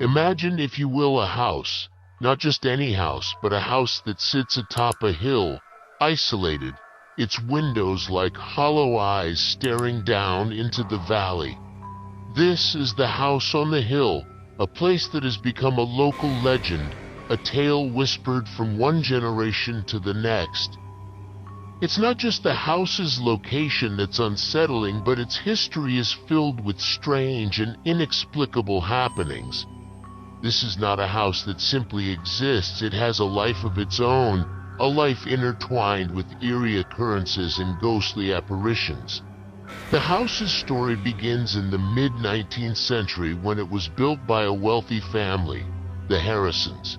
Imagine, if you will, a house. Not just any house, but a house that sits atop a hill, isolated, its windows like hollow eyes staring down into the valley. This is the house on the hill, a place that has become a local legend, a tale whispered from one generation to the next. It's not just the house's location that's unsettling, but its history is filled with strange and inexplicable happenings. This is not a house that simply exists, it has a life of its own, a life intertwined with eerie occurrences and ghostly apparitions. The house's story begins in the mid-19th century when it was built by a wealthy family, the Harrisons.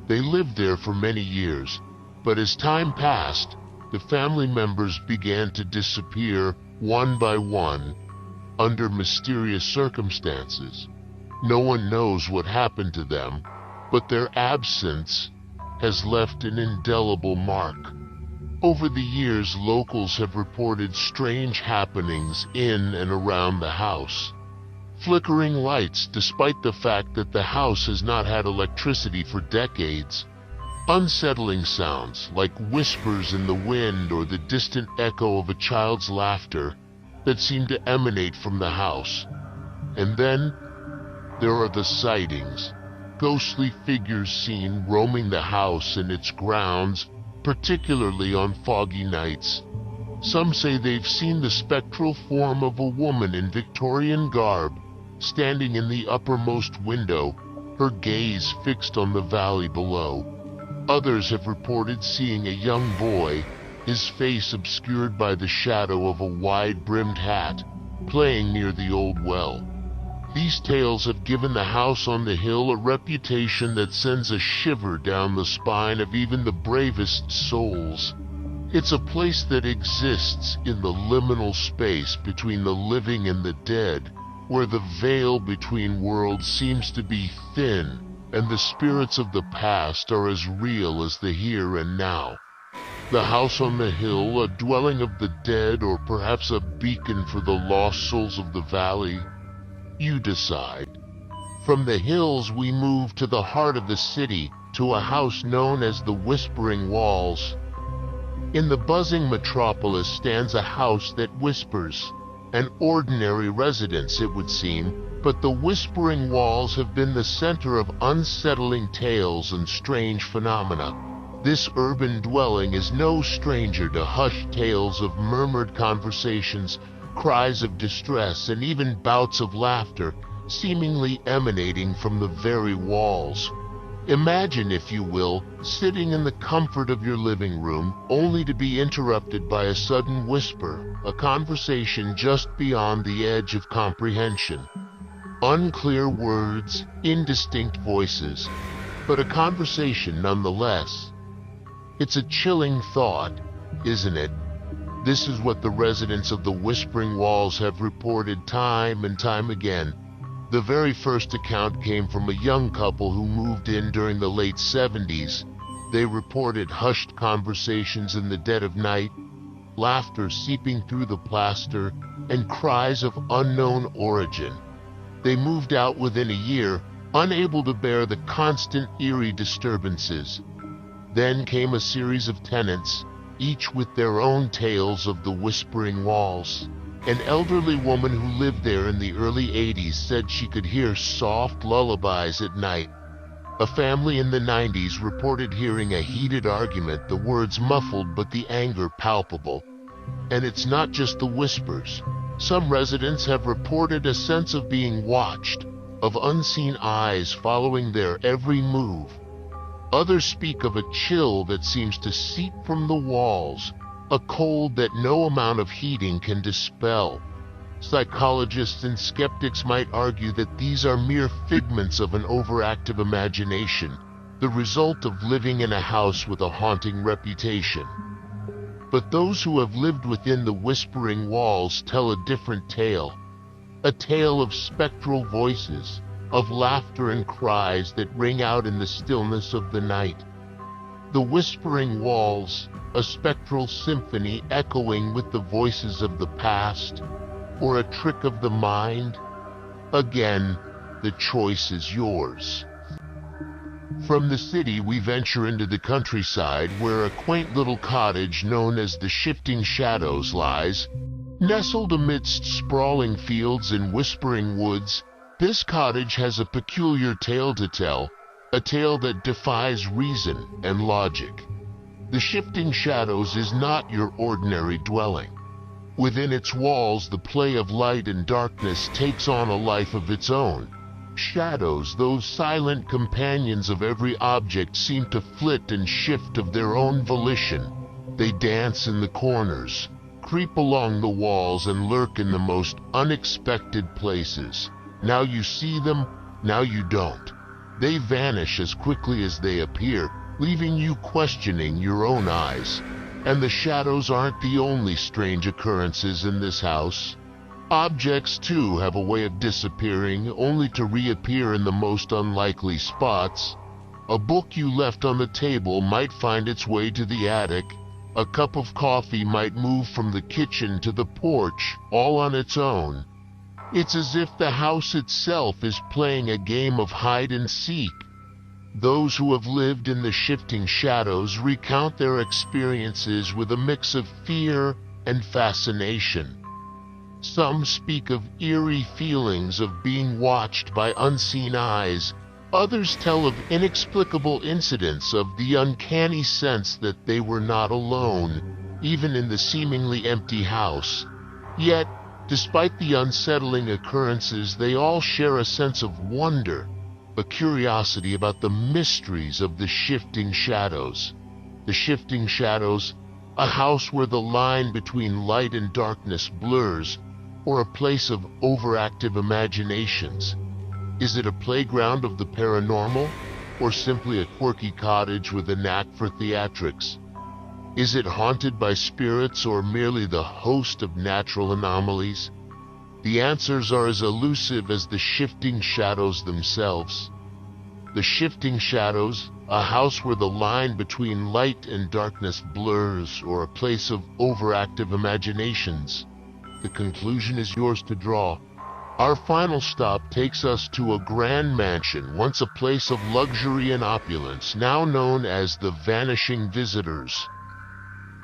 They lived there for many years, but as time passed, the family members began to disappear one by one under mysterious circumstances. No one knows what happened to them, but their absence has left an indelible mark. Over the years, locals have reported strange happenings in and around the house. Flickering lights despite the fact that the house has not had electricity for decades. Unsettling sounds like whispers in the wind or the distant echo of a child's laughter that seem to emanate from the house. And then there are the sightings, ghostly figures seen roaming the house and its grounds, particularly on foggy nights. Some say they've seen the spectral form of a woman in Victorian garb, standing in the uppermost window, her gaze fixed on the valley below. Others have reported seeing a young boy, his face obscured by the shadow of a wide-brimmed hat, playing near the old well. These tales have given the house on the hill a reputation that sends a shiver down the spine of even the bravest souls. It's a place that exists in the liminal space between the living and the dead, where the veil between worlds seems to be thin, and the spirits of the past are as real as the here and now. The house on the hill, a dwelling of the dead, or perhaps a beacon for the lost souls of the valley? You decide. From the hills we move to the heart of the city, to a house known as the Whispering Walls. In the buzzing metropolis stands a house that whispers. An ordinary residence, it would seem, but the Whispering Walls have been the center of unsettling tales and strange phenomena. This urban dwelling is no stranger to hushed tales of murmured conversations, cries of distress, and even bouts of laughter, seemingly emanating from the very walls. Imagine, if you will, sitting in the comfort of your living room, only to be interrupted by a sudden whisper, a conversation just beyond the edge of comprehension. Unclear words, indistinct voices, but a conversation nonetheless. It's a chilling thought, isn't it? This is what the residents of the Whispering Walls have reported time and time again. The very first account came from a young couple who moved in during the late 70s. They reported hushed conversations in the dead of night, laughter seeping through the plaster, and cries of unknown origin. They moved out within a year, unable to bear the constant eerie disturbances. Then came a series of tenants, each with their own tales of the Whispering Walls. An elderly woman who lived there in the early 80s said she could hear soft lullabies at night. A family in the 90s reported hearing a heated argument, the words muffled but the anger palpable. And it's not just the whispers. Some residents have reported a sense of being watched, of unseen eyes following their every move. Others speak of a chill that seems to seep from the walls, a cold that no amount of heating can dispel. Psychologists and skeptics might argue that these are mere figments of an overactive imagination, the result of living in a house with a haunting reputation. But those who have lived within the Whispering Walls tell a different tale, a tale of spectral voices, of laughter and cries that ring out in the stillness of the night. The Whispering Walls, a spectral symphony echoing with the voices of the past, or a trick of the mind? Again, the choice is yours. From the city, we venture into the countryside where a quaint little cottage known as the Shifting Shadows lies. Nestled amidst sprawling fields and whispering woods, this cottage has a peculiar tale to tell, a tale that defies reason and logic. The Shifting Shadows is not your ordinary dwelling. Within its walls, the play of light and darkness takes on a life of its own. Shadows, those silent companions of every object, seem to flit and shift of their own volition. They dance in the corners, creep along the walls, and lurk in the most unexpected places. Now you see them, now you don't. They vanish as quickly as they appear, leaving you questioning your own eyes. And the shadows aren't the only strange occurrences in this house. Objects, too, have a way of disappearing, only to reappear in the most unlikely spots. A book you left on the table might find its way to the attic. A cup of coffee might move from the kitchen to the porch, all on its own. It's as if the house itself is playing a game of hide and seek. Those who have lived in the Shifting Shadows recount their experiences with a mix of fear and fascination. Some speak of eerie feelings of being watched by unseen eyes. Others tell of inexplicable incidents, of the uncanny sense that they were not alone, even in the seemingly empty house. Yet, despite the unsettling occurrences, they all share a sense of wonder, a curiosity about the mysteries of the Shifting Shadows. The Shifting Shadows, a house where the line between light and darkness blurs, or a place of overactive imaginations. Is it a playground of the paranormal, or simply a quirky cottage with a knack for theatrics? Is it haunted by spirits, or merely the host of natural anomalies? The answers are as elusive as the Shifting Shadows themselves. The Shifting Shadows, a house where the line between light and darkness blurs, or a place of overactive imaginations. The conclusion is yours to draw. Our final stop takes us to a grand mansion, once a place of luxury and opulence, now known as the Vanishing Visitors.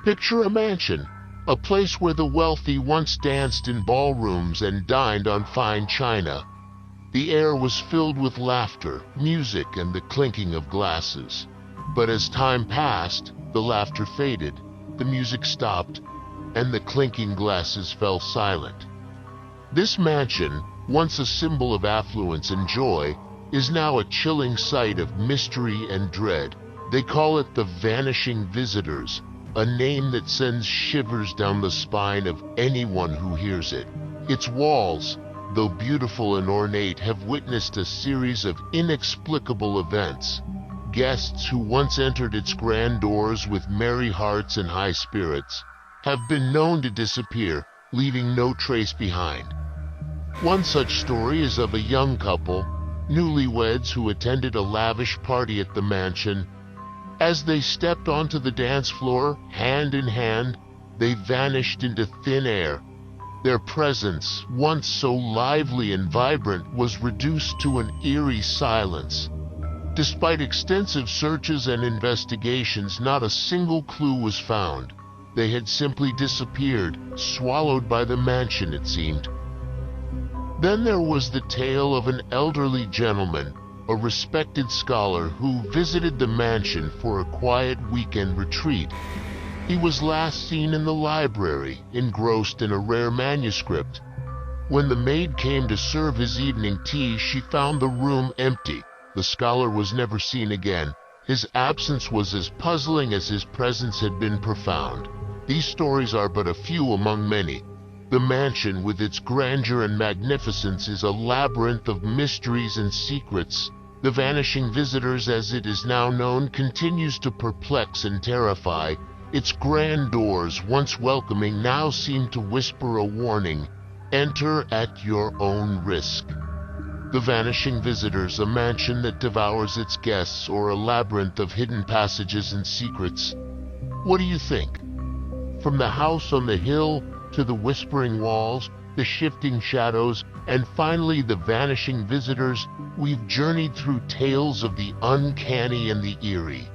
Picture a mansion, a place where the wealthy once danced in ballrooms and dined on fine china. The air was filled with laughter, music, and the clinking of glasses. But as time passed, the laughter faded, the music stopped, and the clinking glasses fell silent. This mansion, once a symbol of affluence and joy, is now a chilling sight of mystery and dread. They call it the Vanishing Visitors, a name that sends shivers down the spine of anyone who hears it. Its walls, though beautiful and ornate, have witnessed a series of inexplicable events. Guests who once entered its grand doors with merry hearts and high spirits have been known to disappear, leaving no trace behind. One such story is of a young couple, newlyweds, who attended a lavish party at the mansion. As they stepped onto the dance floor, hand in hand, they vanished into thin air. Their presence, once so lively and vibrant, was reduced to an eerie silence. Despite extensive searches and investigations, not a single clue was found. They had simply disappeared, swallowed by the mansion, it seemed. Then there was the tale of an elderly gentleman, a respected scholar, who visited the mansion for a quiet weekend retreat. He was last seen in the library, engrossed in a rare manuscript. When the maid came to serve his evening tea, she found the room empty. The scholar was never seen again. His absence was as puzzling as his presence had been profound. These stories are but a few among many. The mansion, with its grandeur and magnificence, is a labyrinth of mysteries and secrets. The Vanishing Visitors, as it is now known, continues to perplex and terrify. Its grand doors, once welcoming, now seem to whisper a warning: enter at your own risk. The Vanishing Visitors, a mansion that devours its guests, or a labyrinth of hidden passages and secrets. What do you think? From the house on the hill to the whispering walls, the shifting shadows, and finally the vanishing visitors, we've journeyed through tales of the uncanny and the eerie.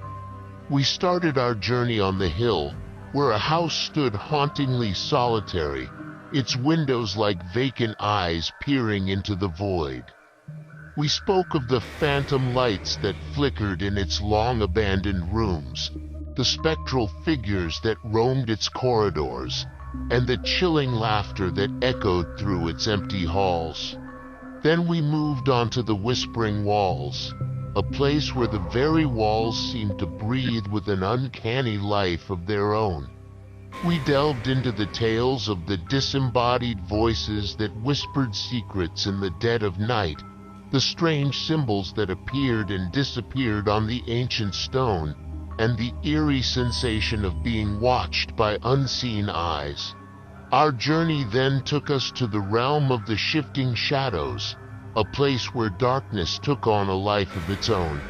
We started our journey on the hill, where a house stood hauntingly solitary, its windows like vacant eyes peering into the void. We spoke of the phantom lights that flickered in its long-abandoned rooms, the spectral figures that roamed its corridors, and the chilling laughter that echoed through its empty halls. Then we moved on to the Whispering Walls, a place where the very walls seemed to breathe with an uncanny life of their own. We delved into the tales of the disembodied voices that whispered secrets in the dead of night, the strange symbols that appeared and disappeared on the ancient stone, and the eerie sensation of being watched by unseen eyes. Our journey then took us to the realm of the shifting shadows, a place where darkness took on a life of its own.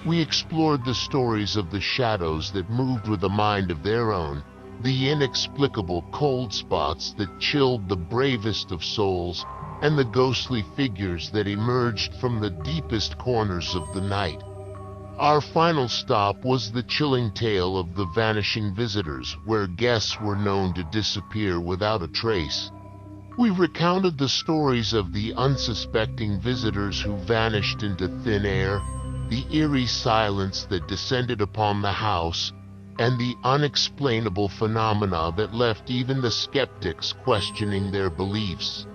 We explored the stories of the shadows that moved with a mind of their own, the inexplicable cold spots that chilled the bravest of souls, and the ghostly figures that emerged from the deepest corners of the night. Our final stop was the chilling tale of the vanishing visitors, where guests were known to disappear without a trace. We recounted the stories of the unsuspecting visitors who vanished into thin air, the eerie silence that descended upon the house, and the unexplainable phenomena that left even the skeptics questioning their beliefs.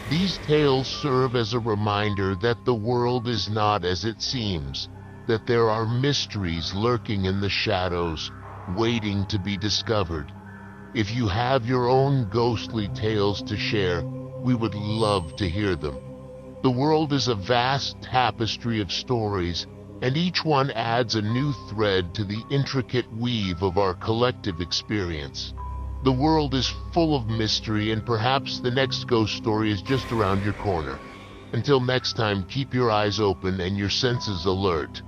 These tales serve as a reminder that the world is not as it seems, that there are mysteries lurking in the shadows, waiting to be discovered. If you have your own ghostly tales to share, we would love to hear them. The world is a vast tapestry of stories, and each one adds a new thread to the intricate weave of our collective experience. The world is full of mystery, and perhaps the next ghost story is just around your corner. Until next time, keep your eyes open and your senses alert.